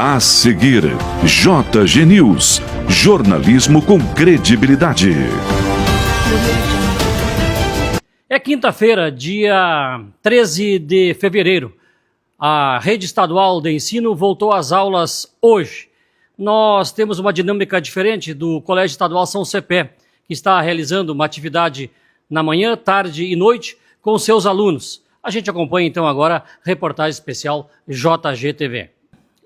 A seguir, JG News, jornalismo com credibilidade. É quinta-feira, dia 13 de fevereiro. A rede estadual de ensino voltou às aulas hoje. Nós temos uma dinâmica diferente do Colégio Estadual São Cepé, que está realizando uma atividade na manhã, tarde e noite com seus alunos. A gente acompanha então agora a reportagem especial JGTV.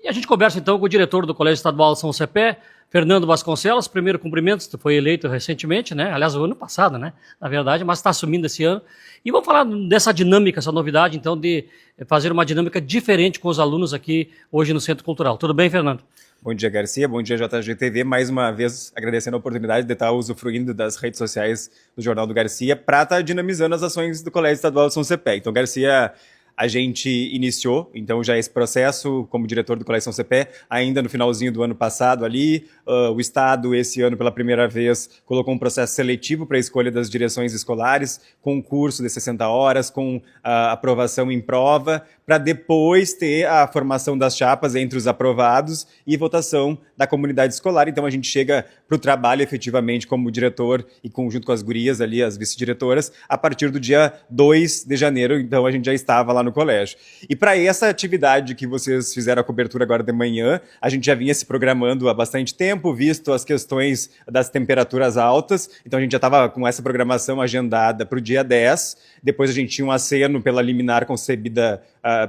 E a gente conversa então com o diretor do Colégio Estadual São Cepé, Fernando Vasconcelos. Primeiro cumprimentos, foi eleito recentemente, né? Aliás, o ano passado, né? Na verdade, mas está assumindo esse ano. E vamos falar dessa dinâmica, essa novidade, então, de fazer uma dinâmica diferente com os alunos aqui hoje no Centro Cultural. Tudo bem, Fernando? Bom dia, Garcia. Bom dia, JGTV. Mais uma vez, agradecendo a oportunidade de estar usufruindo das redes sociais do Jornal do Garcia para estar dinamizando as ações do Colégio Estadual São Cepé. Então, Garcia, a gente iniciou, então, já esse processo como diretor do Colégio São Cepé, ainda no finalzinho do ano passado ali. O Estado, esse ano, pela primeira vez, colocou um processo seletivo para a escolha das direções escolares, concurso de 60 horas, com a aprovação em prova, para depois ter a formação das chapas entre os aprovados e votação da comunidade escolar. Então, a gente chega para o trabalho efetivamente como diretor e conjunto com as gurias ali, as vice-diretoras, a partir do dia 2 de janeiro, então a gente já estava lá no colégio. E para essa atividade que vocês fizeram a cobertura agora de manhã, a gente já vinha se programando há bastante tempo, visto as questões das temperaturas altas, então a gente já estava com essa programação agendada para o dia 10, depois a gente tinha um aceno pela liminar concebida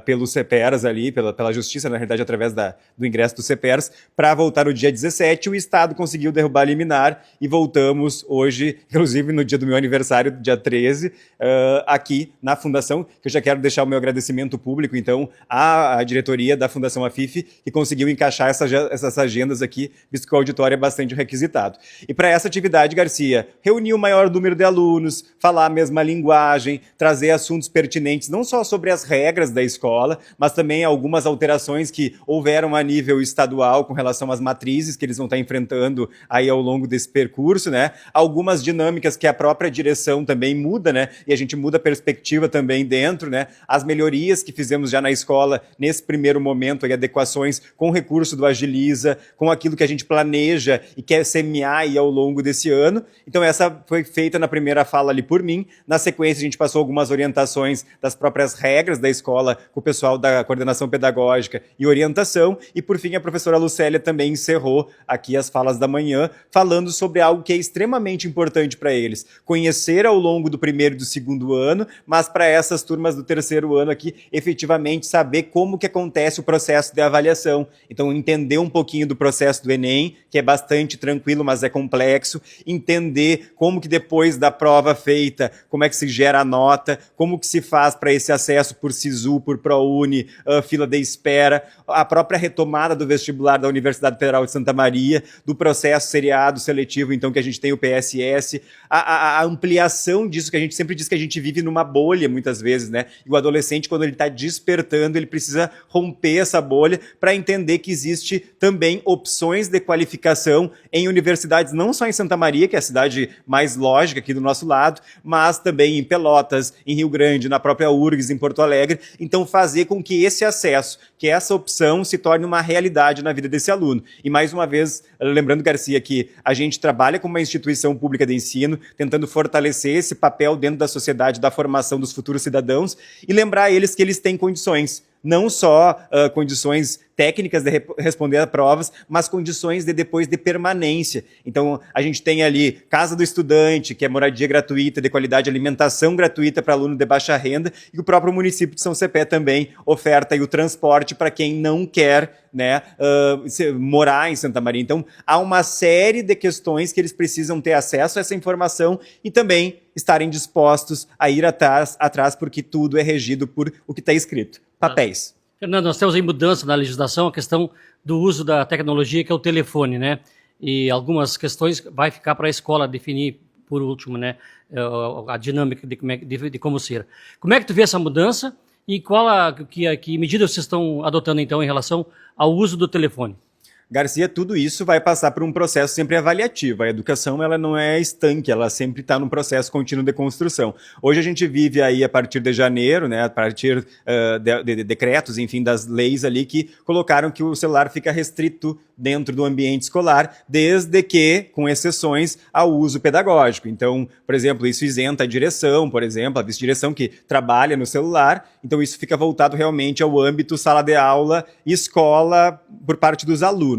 pelos CEPERS ali, pela Justiça, na realidade, através do ingresso dos CEPERS, para voltar no dia 17, o Estado conseguiu derrubar a liminar e voltamos hoje, inclusive no dia do meu aniversário, dia 13, aqui na Fundação, que eu já quero deixar o meu agradecimento público, então, à diretoria da Fundação AFIF, que conseguiu encaixar essas agendas aqui, visto que o auditório é bastante requisitado. E para essa atividade, Garcia, reunir o maior número de alunos, falar a mesma linguagem, trazer assuntos pertinentes, não só sobre as regras da escola, mas também algumas alterações que houveram a nível estadual com relação às matrizes que eles vão estar enfrentando aí ao longo desse percurso, né? Algumas dinâmicas que a própria direção também muda, né? E a gente muda a perspectiva também dentro, né? As melhorias que fizemos já na escola nesse primeiro momento, aí, adequações com o recurso do Agiliza, com aquilo que a gente planeja e quer semear aí ao longo desse ano. Então essa foi feita na primeira fala ali por mim. Na sequência a gente passou algumas orientações das próprias regras da escola com o pessoal da coordenação pedagógica e orientação, e por fim a professora Lucélia também encerrou aqui as falas da manhã, falando sobre algo que é extremamente importante para eles, conhecer ao longo do primeiro e do segundo ano, mas para essas turmas do terceiro ano aqui, efetivamente saber como que acontece o processo de avaliação, então entender um pouquinho do processo do Enem, que é bastante tranquilo, mas é complexo, entender como que depois da prova feita, como é que se gera a nota, como que se faz para esse acesso por SISU, por ProUni, fila de espera, a própria retomada do vestibular da Universidade Federal de Santa Maria, do processo seriado seletivo, então, que a gente tem o PSS, a ampliação disso, que a gente sempre diz que a gente vive numa bolha, muitas vezes, né? E o adolescente, quando ele está despertando, ele precisa romper essa bolha para entender que existe também opções de qualificação em universidades, não só em Santa Maria, que é a cidade mais lógica aqui do nosso lado, mas também em Pelotas, em Rio Grande, na própria URGS, em Porto Alegre. Então, fazer com que esse acesso, que essa opção se torne uma realidade na vida desse aluno. E, mais uma vez, lembrando, Garcia, que a gente trabalha com uma instituição pública de ensino, tentando fortalecer esse papel dentro da sociedade da formação dos futuros cidadãos e lembrar eles que eles têm condições. Não só condições técnicas de responder a provas, mas condições de depois de permanência. Então, a gente tem ali Casa do Estudante, que é moradia gratuita, de qualidade, alimentação gratuita para aluno de baixa renda, e o próprio município de São Cepé também oferta aí o transporte para quem não quer, né, morar em Santa Maria. Então, há uma série de questões que eles precisam ter acesso a essa informação e também estarem dispostos a ir atrás porque tudo é regido por o que está escrito. Papéis. Fernando, nós temos aí mudança na legislação, a questão do uso da tecnologia, que é o telefone, né? E algumas questões vai ficar para a escola definir, por último, né, a dinâmica de como ser. Como é que tu vê essa mudança e que medidas vocês estão adotando, então, em relação ao uso do telefone? Garcia, tudo isso vai passar por um processo sempre avaliativo. A educação, ela não é estanque, ela sempre está num processo contínuo de construção. Hoje a gente vive aí, a partir de janeiro, né, a partir de decretos, enfim, das leis ali que colocaram que o celular fica restrito dentro do ambiente escolar, desde que, com exceções, ao uso pedagógico. Então, por exemplo, isso isenta a direção, por exemplo, a vice-direção que trabalha no celular, então isso fica voltado realmente ao âmbito sala de aula e escola por parte dos alunos.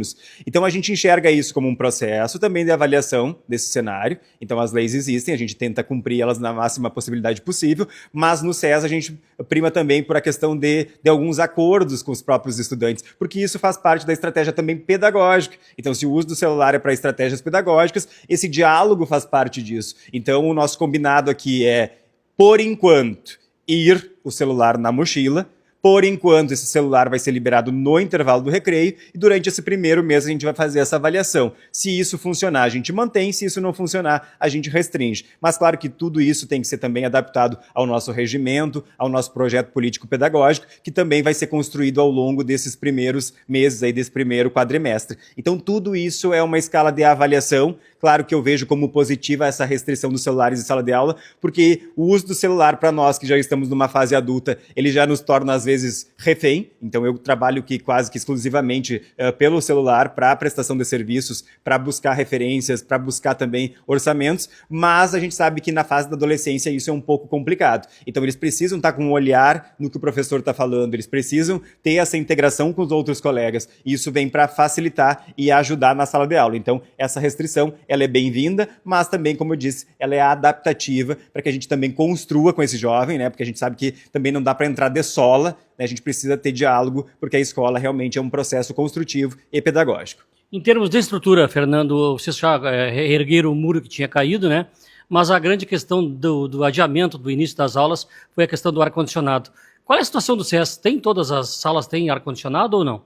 Então a gente enxerga isso como um processo também de avaliação desse cenário. Então as leis existem, a gente tenta cumprir elas na máxima possibilidade possível, mas no SES a gente prima também por a questão de alguns acordos com os próprios estudantes, porque isso faz parte da estratégia também pedagógica. Então se o uso do celular é para estratégias pedagógicas, esse diálogo faz parte disso. Então o nosso combinado aqui é, por enquanto, ir o celular na mochila. Por enquanto, esse celular vai ser liberado no intervalo do recreio e durante esse primeiro mês a gente vai fazer essa avaliação. Se isso funcionar, a gente mantém, se isso não funcionar, a gente restringe. Mas claro que tudo isso tem que ser também adaptado ao nosso regimento, ao nosso projeto político-pedagógico, que também vai ser construído ao longo desses primeiros meses, aí, desse primeiro quadrimestre. Então tudo isso é uma escala de avaliação. Claro que eu vejo como positiva essa restrição dos celulares em sala de aula, porque o uso do celular para nós que já estamos numa fase adulta, ele já nos torna às vezes refém. Então eu trabalho quase que exclusivamente pelo celular para a prestação de serviços, para buscar referências, para buscar também orçamentos, mas a gente sabe que na fase da adolescência isso é um pouco complicado. Então eles precisam estar com um olhar no que o professor está falando, eles precisam ter essa integração com os outros colegas, e isso vem para facilitar e ajudar na sala de aula. Então essa restrição, ela é bem-vinda, mas também, como eu disse, ela é adaptativa para que a gente também construa com esse jovem, né? Porque a gente sabe que também não dá para entrar de sola, né? A gente precisa ter diálogo, porque a escola realmente é um processo construtivo e pedagógico. Em termos de estrutura, Fernando, vocês já ergueram o muro que tinha caído, né? Mas a grande questão do adiamento do início das aulas foi a questão do ar-condicionado. Qual é a situação do SES? Todas as salas têm ar-condicionado ou não?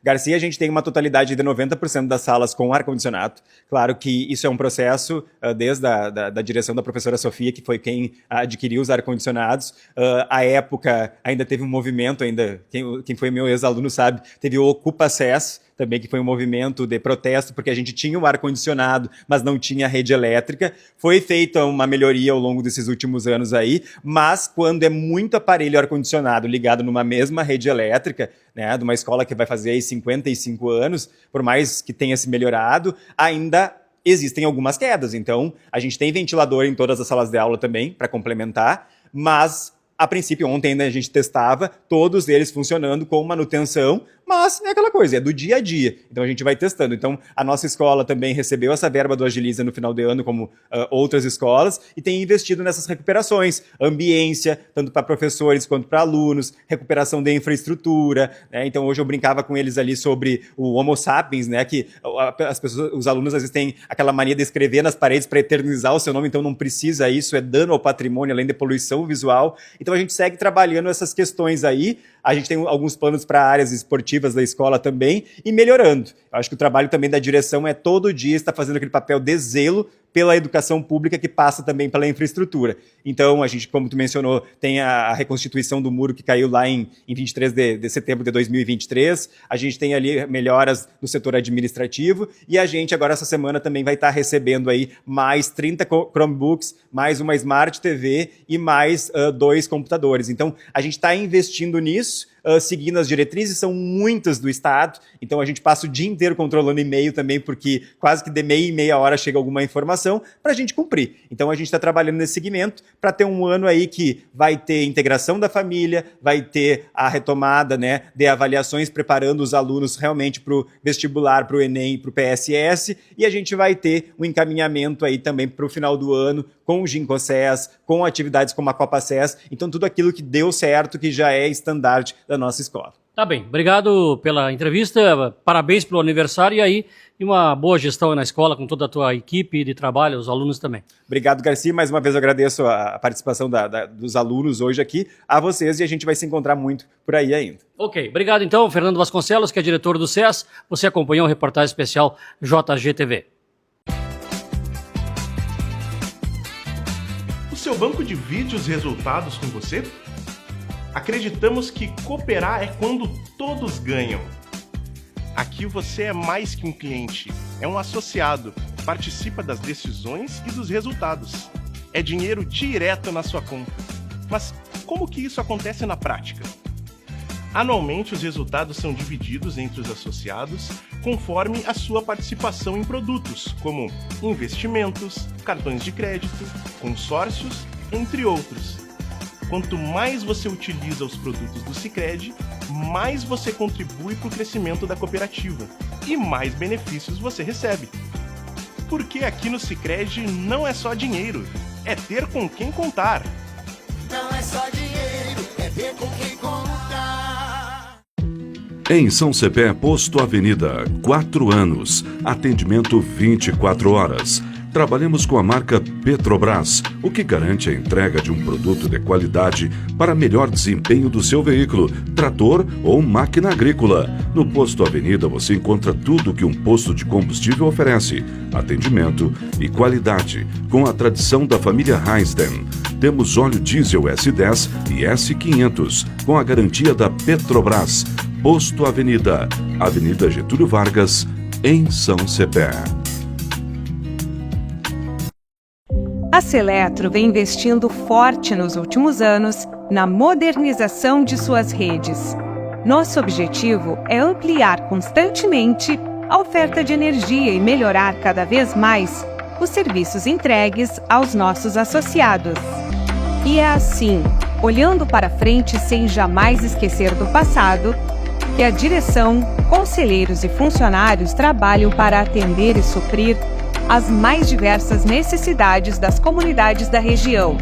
Garcia, a gente tem uma totalidade de 90% das salas com ar-condicionado. Claro que isso é um processo desde da direção da professora Sofia, que foi quem adquiriu os ar-condicionados. À época, ainda teve um movimento, quem foi meu ex-aluno sabe, teve o Ocupa SES, também, que foi um movimento de protesto, porque a gente tinha o ar-condicionado, mas não tinha rede elétrica. Foi feita uma melhoria ao longo desses últimos anos aí, mas quando é muito aparelho ar-condicionado ligado numa mesma rede elétrica, né, de uma escola que vai fazer aí 55 anos, por mais que tenha se melhorado, ainda existem algumas quedas. Então, a gente tem ventilador em todas as salas de aula também, para complementar, mas a princípio, ontem ainda a gente testava, todos eles funcionando com manutenção, mas é aquela coisa, é do dia a dia. Então a gente vai testando. Então a nossa escola também recebeu essa verba do Agiliza no final de ano, como outras escolas, e tem investido nessas recuperações, ambiência, tanto para professores quanto para alunos, recuperação de infraestrutura, né? Então hoje eu brincava com eles ali sobre o Homo sapiens, né? Que as pessoas, os alunos às vezes têm aquela mania de escrever nas paredes para eternizar o seu nome, então não precisa isso, é dano ao patrimônio, além de poluição visual. Então a gente segue trabalhando essas questões aí. A gente tem alguns planos para áreas esportivas da escola também e melhorando. Eu acho que o trabalho também da direção é todo dia estar fazendo aquele papel de zelo pela educação pública que passa também pela infraestrutura. Então, a gente, como tu mencionou, tem a reconstituição do muro que caiu lá em 23 de setembro de 2023. A gente tem ali melhoras no setor administrativo e a gente agora essa semana também vai estar recebendo aí mais 30 Chromebooks, mais uma Smart TV e mais 2 computadores. Então, a gente está investindo nisso, seguindo as diretrizes, são muitas do Estado, então a gente passa o dia inteiro controlando e-mail também, porque quase que de meia e meia hora chega alguma informação para a gente cumprir. Então a gente está trabalhando nesse segmento para ter um ano aí que vai ter integração da família, vai ter a retomada, né, de avaliações, preparando os alunos realmente para o vestibular, para o Enem, para o PSS, e a gente vai ter um encaminhamento aí também para o final do ano, com o Gincosses, com atividades como a Copa SES, então tudo aquilo que deu certo, que já é estandarte da nossa escola. Tá bem, obrigado pela entrevista, parabéns pelo aniversário e uma boa gestão na escola com toda a tua equipe de trabalho, os alunos também. Obrigado, Garcia, mais uma vez eu agradeço a participação dos alunos hoje aqui, a vocês, e a gente vai se encontrar muito por aí ainda. Ok, obrigado então, Fernando Vasconcelos, que é diretor do SES, você acompanhou o reportagem especial JGTV. O seu banco divide os resultados com você? Acreditamos que cooperar é quando todos ganham. Aqui você é mais que um cliente, é um associado, participa das decisões e dos resultados. É dinheiro direto na sua conta. Mas como que isso acontece na prática? Anualmente, os resultados são divididos entre os associados conforme a sua participação em produtos, como investimentos, cartões de crédito, consórcios, entre outros. Quanto mais você utiliza os produtos do Sicredi, mais você contribui para o crescimento da cooperativa e mais benefícios você recebe. Porque aqui no Sicredi não é só dinheiro, é ter com quem contar. Não é só dinheiro, é ter com quem contar. Em São Cepé, Posto Avenida, 4 anos, atendimento 24 horas. Trabalhamos com a marca Petrobras, o que garante a entrega de um produto de qualidade para melhor desempenho do seu veículo, trator ou máquina agrícola. No Posto Avenida você encontra tudo que um posto de combustível oferece: atendimento e qualidade, com a tradição da família Heisden. Temos óleo diesel S10 e S500, com a garantia da Petrobras. Posto Avenida, Avenida Getúlio Vargas, em São Cepé. A Seletro vem investindo forte nos últimos anos na modernização de suas redes. Nosso objetivo é ampliar constantemente a oferta de energia e melhorar cada vez mais os serviços entregues aos nossos associados. E é assim, olhando para frente sem jamais esquecer do passado, que a direção, conselheiros e funcionários trabalham para atender e suprir as mais diversas necessidades das comunidades da região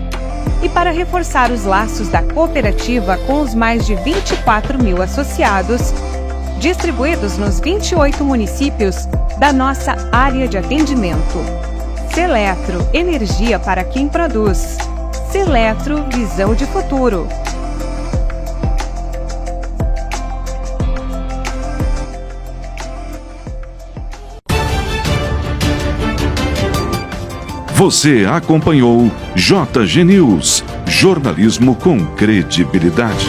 e para reforçar os laços da cooperativa com os mais de 24 mil associados, distribuídos nos 28 municípios da nossa área de atendimento. Seletro, energia para quem produz. Seletro, visão de futuro. Você acompanhou JG News, jornalismo com credibilidade.